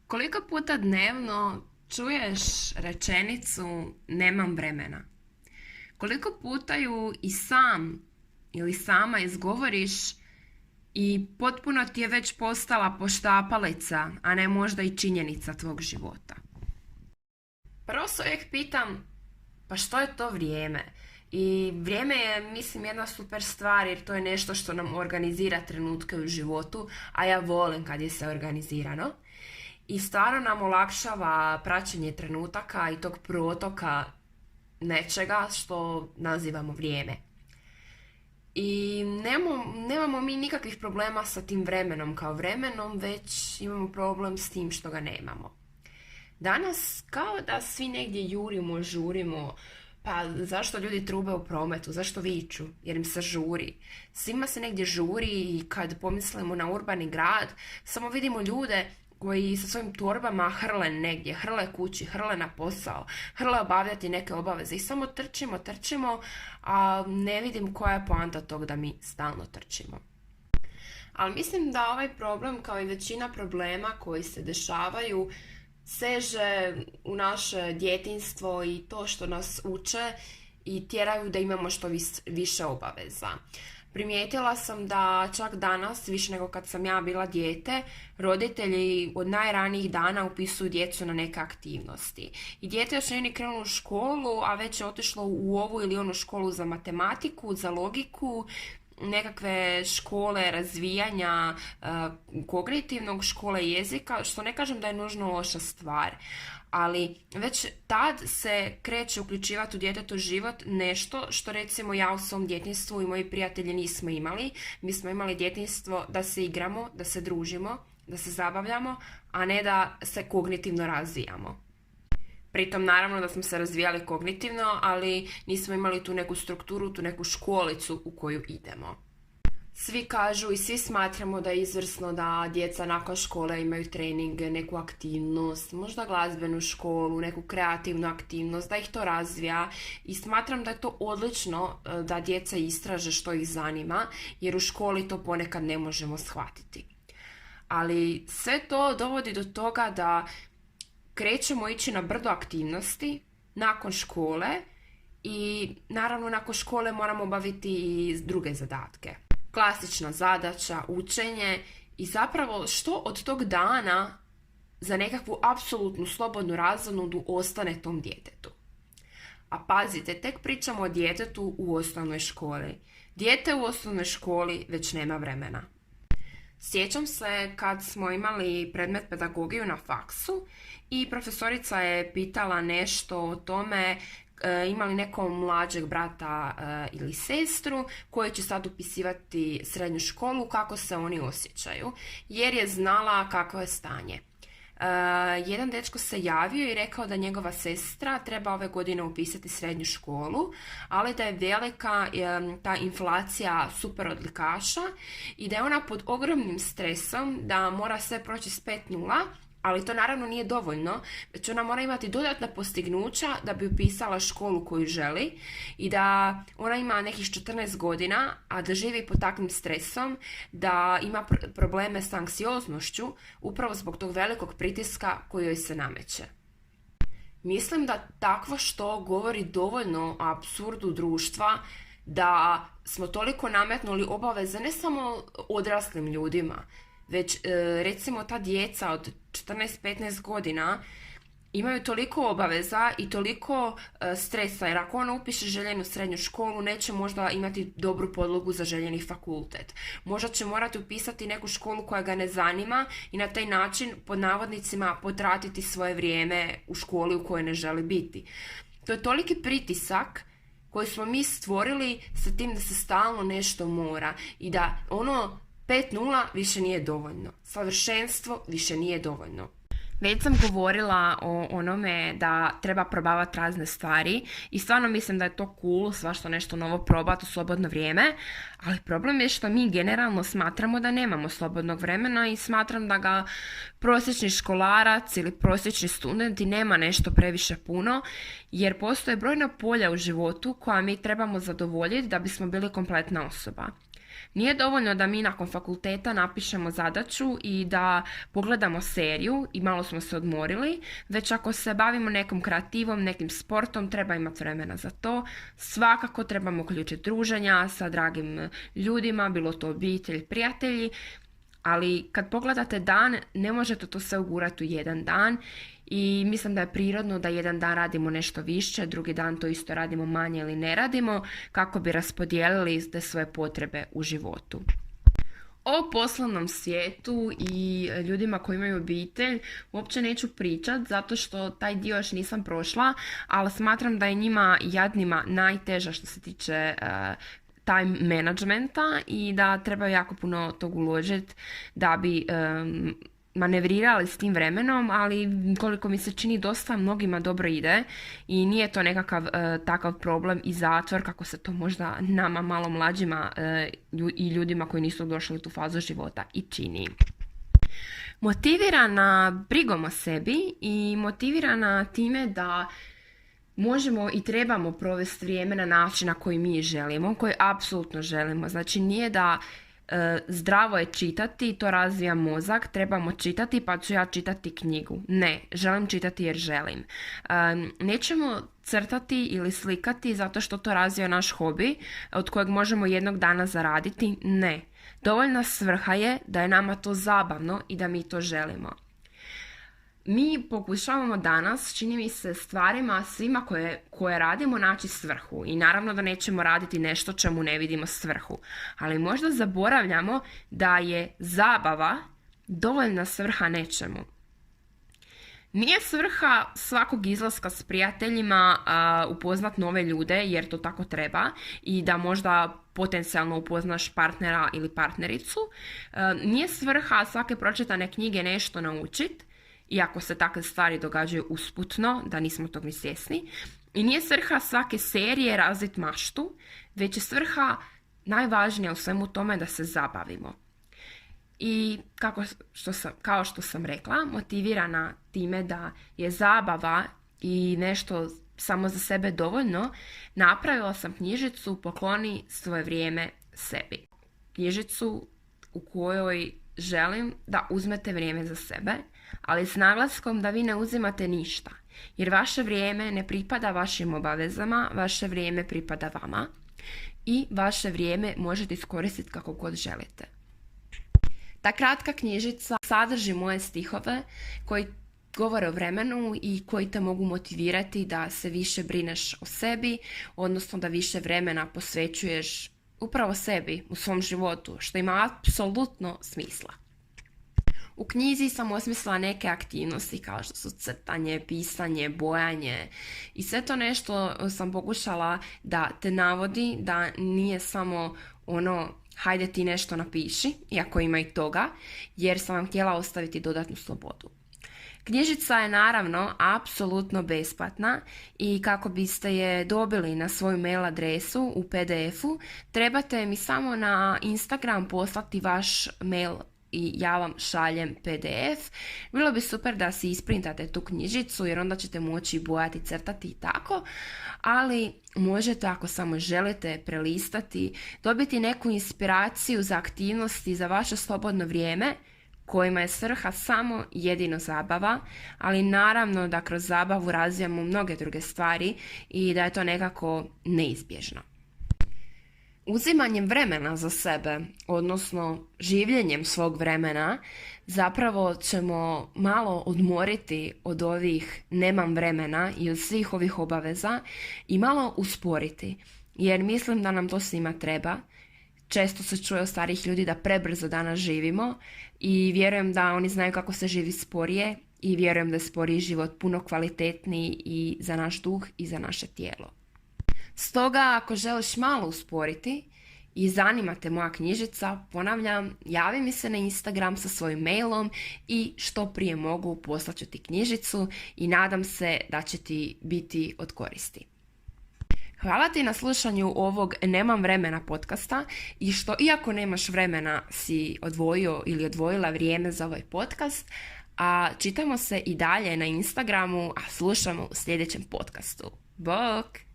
Koliko puta dnevno čuješ rečenicu nemam vremena? Koliko puta ju i sam ili sama izgovoriš i potpuno ti je već postala poštapalica, a ne možda i činjenica tvog života? Prvo se uvijek pitam, pa što je to vrijeme? I vrijeme je, mislim, jedna super stvar jer to je nešto što nam organizira trenutke u životu, a ja volim kad je sve organizirano. I stvarno nam olakšava praćenje trenutaka i tog protoka nečega što nazivamo vrijeme. I nemamo mi nikakvih problema sa tim vremenom kao vremenom, već imamo problem s tim što ga nemamo. Danas kao da svi negdje jurimo, žurimo, pa zašto ljudi trube u prometu, zašto viču, jer im se žuri. Svima se negdje žuri i kad pomislimo na urbani grad, samo vidimo ljude koji sa svojim torbama hrle negdje, hrle kući, hrle na posao, hrle obavljati neke obaveze i samo trčimo, a ne vidim koja je poanta tog da mi stalno trčimo. Ali mislim da ovaj problem, kao i većina problema koji se dešavaju, seže u naše djetinjstvo i to što nas uče i tjeraju da imamo što više obaveza. Primijetila sam da čak danas, više nego kad sam ja bila dijete, roditelji od najranijih dana upisuju djecu na neke aktivnosti. I dijete još nije ni krenulo u školu, a već je otišlo u ovu ili onu školu za matematiku, za logiku, nekakve škole razvijanja kognitivnog, škole jezika, što ne kažem da je nužno loša stvar. Ali već tad se kreće uključivati u djetetov život nešto što recimo ja u svom djetinjstvu i moji prijatelji nismo imali. Mi smo imali djetinjstvo da se igramo, da se družimo, da se zabavljamo, a ne da se kognitivno razvijamo. Pritom naravno da smo se razvijali kognitivno, ali nismo imali tu neku strukturu, tu neku školicu u koju idemo. Svi kažu i svi smatramo da je izvrsno da djeca nakon škole imaju treninge, neku aktivnost, možda glazbenu školu, neku kreativnu aktivnost, da ih to razvija i smatram da je to odlično da djeca istraže što ih zanima, jer u školi to ponekad ne možemo shvatiti. Ali sve to dovodi do toga da krećemo ići na brdo aktivnosti nakon škole i naravno nakon škole moramo obaviti i druge zadatke. Klasična zadaća, učenje i zapravo što od tog dana za nekakvu apsolutnu slobodnu razonodu ostane tom djetetu. A pazite, tek pričamo o djetetu u osnovnoj školi. Dijete u osnovnoj školi već nema vremena. Sjećam se kad smo imali predmet pedagogiju na faksu i profesorica je pitala nešto o tome ima li neko mlađeg brata ili sestru koji će sad upisivati srednju školu, kako se oni osjećaju, jer je znala kakvo je stanje. Jedan dečko se javio i rekao da njegova sestra treba ove godine upisati srednju školu, ali da je velika ta inflacija super odlikaša i da je ona pod ogromnim stresom, da mora sve proći s 5.0, ali to naravno nije dovoljno, već ona mora imati dodatna postignuća da bi upisala školu koju želi i da ona ima nekih 14 godina, a da živi pod takvim stresom, da ima probleme s anksioznošću upravo zbog tog velikog pritiska koji joj se nameće. Mislim da takvo što govori dovoljno o apsurdu društva, da smo toliko nametnuli obaveze ne samo odraslim ljudima, već recimo ta djeca od 14-15 godina imaju toliko obaveza i toliko stresa, jer ako ona upiše željenu srednju školu, neće možda imati dobru podlogu za željeni fakultet. Možda će morati upisati neku školu koja ga ne zanima i na taj način, pod navodnicima, potratiti svoje vrijeme u školi u kojoj ne želi biti. To je toliki pritisak koji smo mi stvorili sa tim da se stalno nešto mora i da 5.0 više nije dovoljno. Savršenstvo više nije dovoljno. Već sam govorila o onome da treba probavati razne stvari i stvarno mislim da je to cool svašta nešto novo probati u slobodno vrijeme, ali problem je što mi generalno smatramo da nemamo slobodnog vremena i smatram da ga prosječni školarac ili prosječni student i nema nešto previše puno, jer postoje brojna polja u životu koja mi trebamo zadovoljiti da bismo bili kompletna osoba. Nije dovoljno da mi nakon fakulteta napišemo zadaću i da pogledamo seriju i malo smo se odmorili, već ako se bavimo nekom kreativom, nekim sportom, treba imati vremena za to. Svakako trebamo uključiti druženja sa dragim ljudima, bilo to obitelj, prijatelji, ali kad pogledate dan, ne možete to sve ugurati u jedan dan i mislim da je prirodno da jedan dan radimo nešto više, drugi dan to isto radimo manje ili ne radimo, kako bi raspodijelili te svoje potrebe u životu. O poslovnom svijetu i ljudima koji imaju obitelj uopće neću pričat zato što taj dio još nisam prošla, ali smatram da je njima jadnima najteža što se tiče time managementa i da treba jako puno tog uložiti da bi manevrirali s tim vremenom, ali koliko mi se čini dosta mnogima dobro ide i nije to nekakav takav problem i zatvor kako se to možda nama malo mlađima i ljudima koji nisu došli u tu fazu života i čini. Motivirana brigom o sebi i motivirana time da možemo i trebamo provesti vrijeme na način na koji mi želimo, koji apsolutno želimo. Znači nije da zdravo je čitati, to razvija mozak, trebamo čitati pa ću ja čitati knjigu. Ne, želim čitati jer želim. Nećemo crtati ili slikati zato što to razvija naš hobi od kojeg možemo jednog dana zaraditi. Ne, dovoljna svrha je da je nama to zabavno i da mi to želimo. Mi pokušavamo danas, čini mi se, stvarima svima koje radimo naći svrhu. I naravno da nećemo raditi nešto čemu ne vidimo svrhu. Ali možda zaboravljamo da je zabava dovoljna svrha nečemu. Nije svrha svakog izlaska s prijateljima upoznat nove ljude jer to tako treba i da možda potencijalno upoznaš partnera ili partnericu. Nije svrha svake pročitane knjige nešto naučiti, iako se takve stvari događaju usputno, da nismo tog ni svjesni. I nije svrha svake serije razviti maštu, već je svrha najvažnija u svemu tome da se zabavimo. I kao što sam rekla, motivirana time da je zabava i nešto samo za sebe dovoljno, napravila sam knjižicu Pokloni svoje vrijeme sebi. Knjižicu u kojoj želim da uzmete vrijeme za sebe, ali s naglaskom da vi ne uzimate ništa, jer vaše vrijeme ne pripada vašim obavezama, vaše vrijeme pripada vama i vaše vrijeme možete iskoristiti kako god želite. Ta kratka knjižica sadrži moje stihove koji govore o vremenu i koji te mogu motivirati da se više brineš o sebi, odnosno da više vremena posvećuješ upravo sebi u svom životu, što ima apsolutno smisla. U knjizi sam osmislila neke aktivnosti kao što su crtanje, pisanje, bojanje i sve to nešto sam pokušala da te navodi da nije samo hajde ti nešto napiši, iako ima i toga, jer sam vam htjela ostaviti dodatnu slobodu. Knjižica je naravno apsolutno besplatna i kako biste je dobili na svoju mail adresu u PDF-u, trebate mi samo na Instagram poslati vaš mail i ja vam šaljem PDF. Bilo bi super da si isprintate tu knjižicu jer onda ćete moći bojati, crtati i tako, ali možete ako samo želite prelistati, dobiti neku inspiraciju za aktivnosti za vaše slobodno vrijeme kojima je svrha samo jedino zabava, ali naravno da kroz zabavu razvijamo mnoge druge stvari i da je to nekako neizbježno. Uzimanjem vremena za sebe, odnosno življenjem svog vremena, zapravo ćemo malo odmoriti od ovih nemam vremena i od svih ovih obaveza i malo usporiti, jer mislim da nam to svima treba. Često se čuje od starih ljudi da prebrzo danas živimo i vjerujem da oni znaju kako se živi sporije i vjerujem da je sporiji život puno kvalitetniji i za naš duh i za naše tijelo. Stoga, ako želiš malo usporiti i zanima te moja knjižica, ponavljam, javi mi se na Instagram sa svojim mailom i što prije mogu poslat ću ti knjižicu i nadam se da će ti biti od koristi. Hvala ti na slušanju ovog Nemam vremena podcasta i što iako nemaš vremena si odvojio ili odvojila vrijeme za ovaj podcast, a čitamo se i dalje na Instagramu, a slušamo u sljedećem podcastu. Bok!